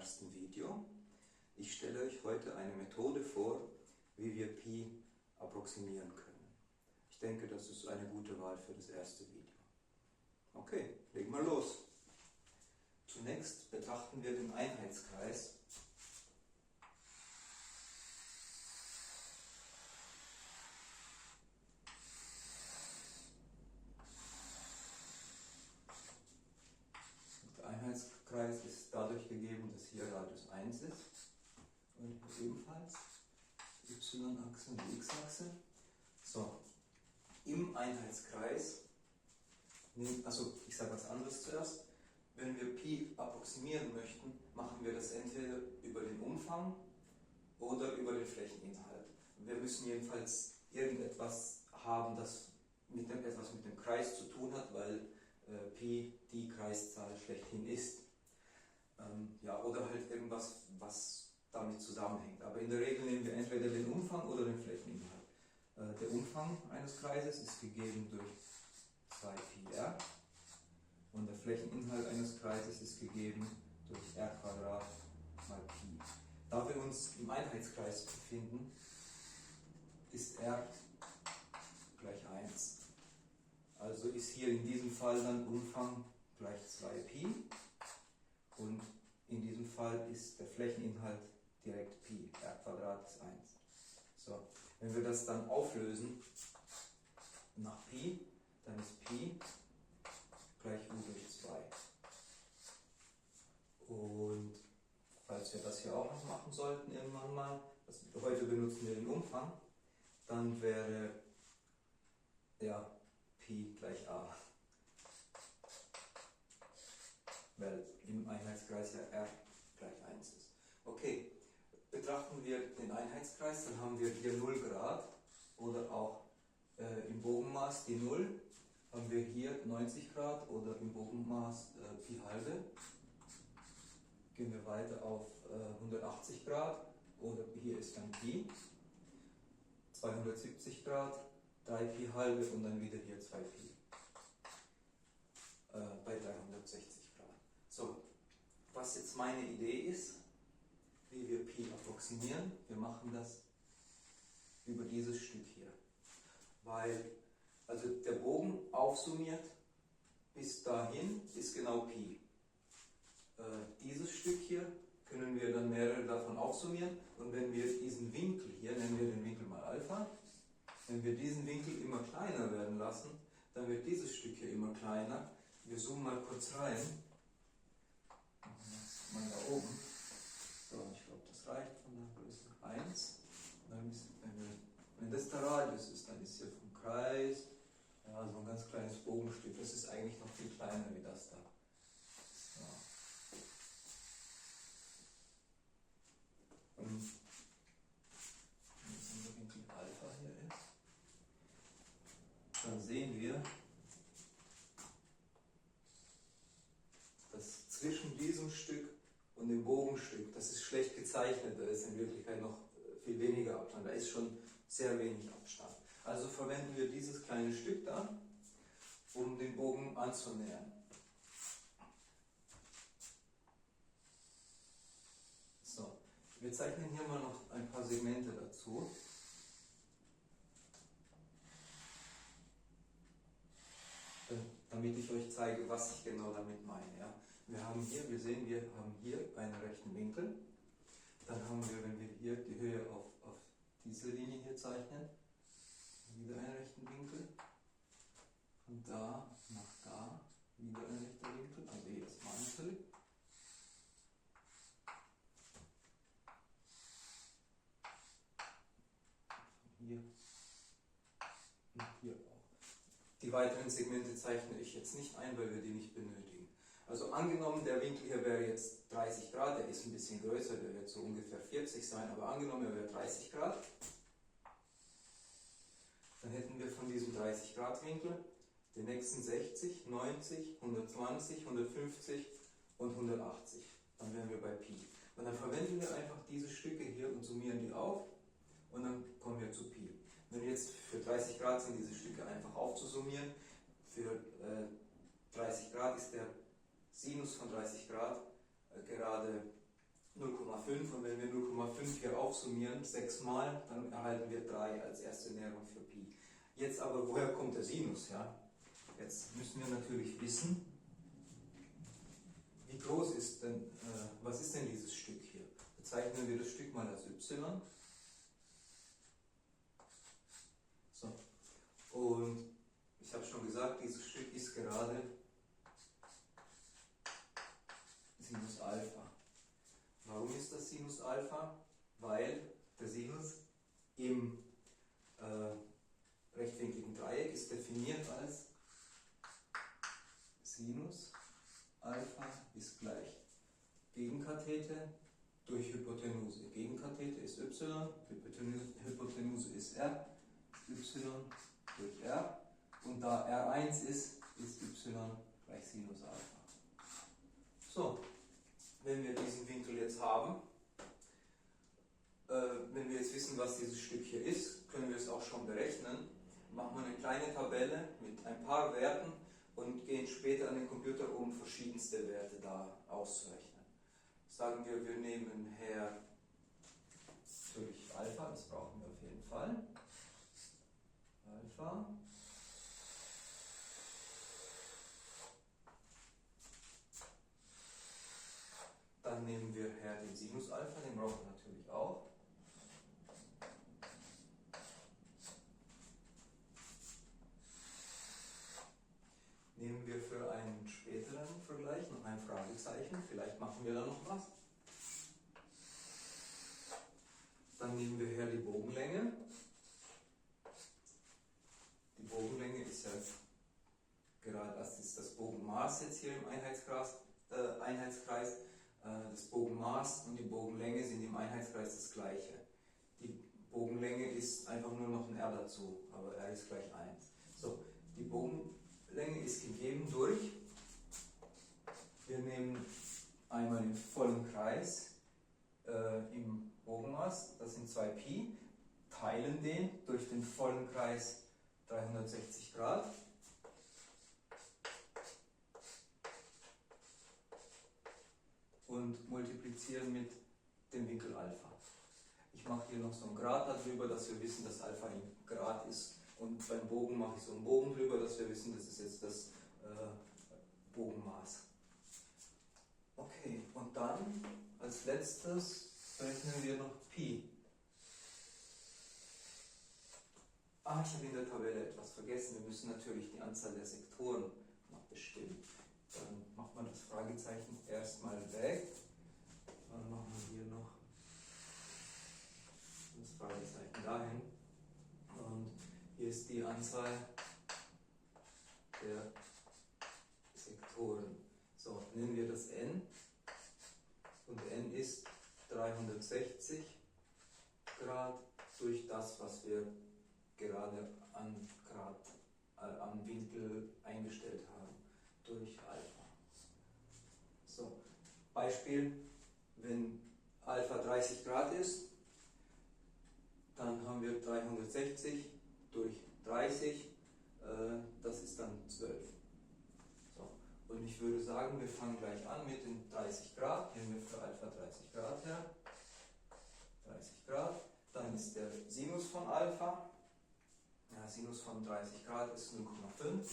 ersten Video. Ich stelle euch heute eine Methode vor, wie wir Pi approximieren können. Ich denke, das ist eine gute Wahl für das erste Video. Okay, legen wir los. Zunächst betrachten wir den Einheitskreis. Der Einheitskreis ist dadurch gegeben, dass hier Radius 1 ist und ebenfalls y-Achse und x-Achse. So, im Einheitskreis, also ich sage was anderes zuerst, wenn wir Pi approximieren möchten, machen wir das entweder über den Umfang oder über den Flächeninhalt. Wir müssen jedenfalls irgendetwas haben, das etwas mit dem Kreis zu tun hat, weil Pi die Kreiszahl schlechthin ist. Ja, oder halt irgendwas, was damit zusammenhängt. Aber in der Regel nehmen wir entweder den Umfang oder den Flächeninhalt. Der Umfang eines Kreises ist gegeben durch 2πr und der Flächeninhalt eines Kreises ist gegeben durch r² mal Pi. Da wir uns im Einheitskreis befinden, ist r gleich 1. Also ist hier in diesem Fall dann Umfang gleich 2π und in diesem Fall ist der Flächeninhalt direkt Pi, r² ist 1. So, wenn wir das dann auflösen nach Pi, dann ist Pi gleich u durch 2. Und falls wir das hier auch noch machen sollten irgendwann mal, heute benutzen wir den Umfang, dann wäre ja Pi gleich a, weil im Einheitskreis ja r gleich 1 ist. Okay, betrachten wir den Einheitskreis, dann haben wir hier 0 Grad oder auch im Bogenmaß die 0, haben wir hier 90 Grad oder im Bogenmaß Pi halbe. Gehen wir weiter auf 180 Grad oder hier ist dann Pi, 270 Grad, 3 Pi halbe und dann wieder hier 2 Pi bei 360 Grad. So, was jetzt meine Idee ist, wie wir Pi approximieren, wir machen das über dieses Stück hier. Weil, also der Bogen aufsummiert bis dahin ist genau Pi. Dieses Stück hier können wir dann mehrere davon aufsummieren und wenn wir diesen Winkel hier, nennen wir den Winkel mal Alpha, wenn wir diesen Winkel immer kleiner werden lassen, dann wird dieses Stück hier immer kleiner. Wir zoomen mal kurz rein. Machen wir das mal da oben. So, ich glaube, das reicht von der Größe 1. Wenn das der Radius ist, dann ist hier vom Kreis ja, so ein ganz kleines Bogenstück. Das ist eigentlich noch viel kleiner wie das da. So. Und wenn unser Winkel Alpha hier ist, dann sehen wir, dass zwischen diesem Stück und dem Bogenstück, das ist schlecht gezeichnet, da ist in Wirklichkeit noch viel weniger Abstand, da ist schon sehr wenig Abstand. Also verwenden wir dieses kleine Stück da, um den Bogen anzunähern. So, wir zeichnen hier mal noch ein paar Segmente dazu. Damit ich euch zeige, was ich genau damit meine. Ja. Wir haben hier einen rechten Winkel. Dann haben wir, wenn wir hier die Höhe auf diese Linie hier zeichnen, wieder einen rechten Winkel. Von da nach da wieder ein rechter Winkel, also hier das Mantel. Von hier und hier auch. Die weiteren Segmente zeichne ich jetzt nicht ein, weil wir die nicht benötigen. Also angenommen, der Winkel hier wäre jetzt 30 Grad, der ist ein bisschen größer, der wird so ungefähr 40 sein, aber angenommen, er wäre 30 Grad, dann hätten wir von diesem 30 Grad Winkel den nächsten 60, 90, 120, 150 und 180. Dann wären wir bei Pi. Und dann verwenden wir einfach diese Stücke hier und summieren die auf und dann kommen wir zu Pi. Wenn jetzt für 30 Grad sind diese Stücke einfach aufzusummieren, für 30 Grad ist der Sinus von 30 Grad gerade 0,5 und wenn wir 0,5 hier aufsummieren, 6 Mal, dann erhalten wir 3 als erste Näherung für Pi. Jetzt aber, woher kommt der Sinus? Ja? Jetzt müssen wir natürlich wissen, wie groß ist denn, was ist denn dieses Stück hier? Bezeichnen wir das Stück mal als y. So. Und ich habe schon gesagt, dieses Stück ist gerade Sinus Alpha. Warum ist das Sinus Alpha? Weil der Sinus im rechtwinkligen Dreieck ist definiert als Sinus Alpha ist gleich Gegenkathete durch Hypotenuse. Gegenkathete ist y, Hypotenuse ist r, y durch r. Und da R1 ist y gleich Sinus Alpha. So, wenn wir diesen Winkel jetzt haben, wenn wir jetzt wissen, was dieses Stück hier ist, können wir es auch schon berechnen. Machen wir eine kleine Tabelle mit ein paar Werten und gehen später an den Computer, um verschiedenste Werte da auszurechnen. Sagen wir, wir nehmen her natürlich Alpha, das brauchen wir auf jeden Fall. Alpha. Dann nehmen wir her den Sinus Alpha, den brauchen wir natürlich auch. Nehmen wir für einen späteren Vergleich noch ein Fragezeichen, vielleicht machen wir da noch was. Dann nehmen wir her die Bogenlänge. Die Bogenlänge ist ja gerade, das ist das Bogenmaß jetzt hier im Einheitskreis. Das Bogenmaß und die Bogenlänge sind im Einheitskreis das gleiche. Die Bogenlänge ist einfach nur noch ein r dazu, aber r ist gleich 1. So, die Bogenlänge ist gegeben durch, wir nehmen einmal den vollen Kreis im Bogenmaß, das sind 2 Pi, teilen den durch den vollen Kreis 360 Grad. Und multiplizieren mit dem Winkel Alpha. Ich mache hier noch so ein Grad darüber, dass wir wissen, dass Alpha in Grad ist. Und beim Bogen mache ich so einen Bogen drüber, dass wir wissen, das ist jetzt das Bogenmaß. Okay, und dann als letztes berechnen wir noch Pi. Ich habe in der Tabelle etwas vergessen. Wir müssen natürlich die Anzahl der Sektoren noch bestimmen. Dann macht man das Fragezeichen erstmal weg. Dann machen wir hier noch das Fragezeichen dahin. Und hier ist die Anzahl der Sektoren. So, nehmen wir das n. Und n ist 360 Grad durch das, was wir gerade am Winkel eingestellt haben, durch Alpha. So, Beispiel, wenn Alpha 30 Grad ist, dann haben wir 360 durch 30, das ist dann 12. So, und ich würde sagen, wir fangen gleich an mit den 30 Grad, nehmen wir für Alpha 30 Grad her, 30 Grad, dann ist der Sinus von Alpha, Sinus von 30 Grad ist 0,5.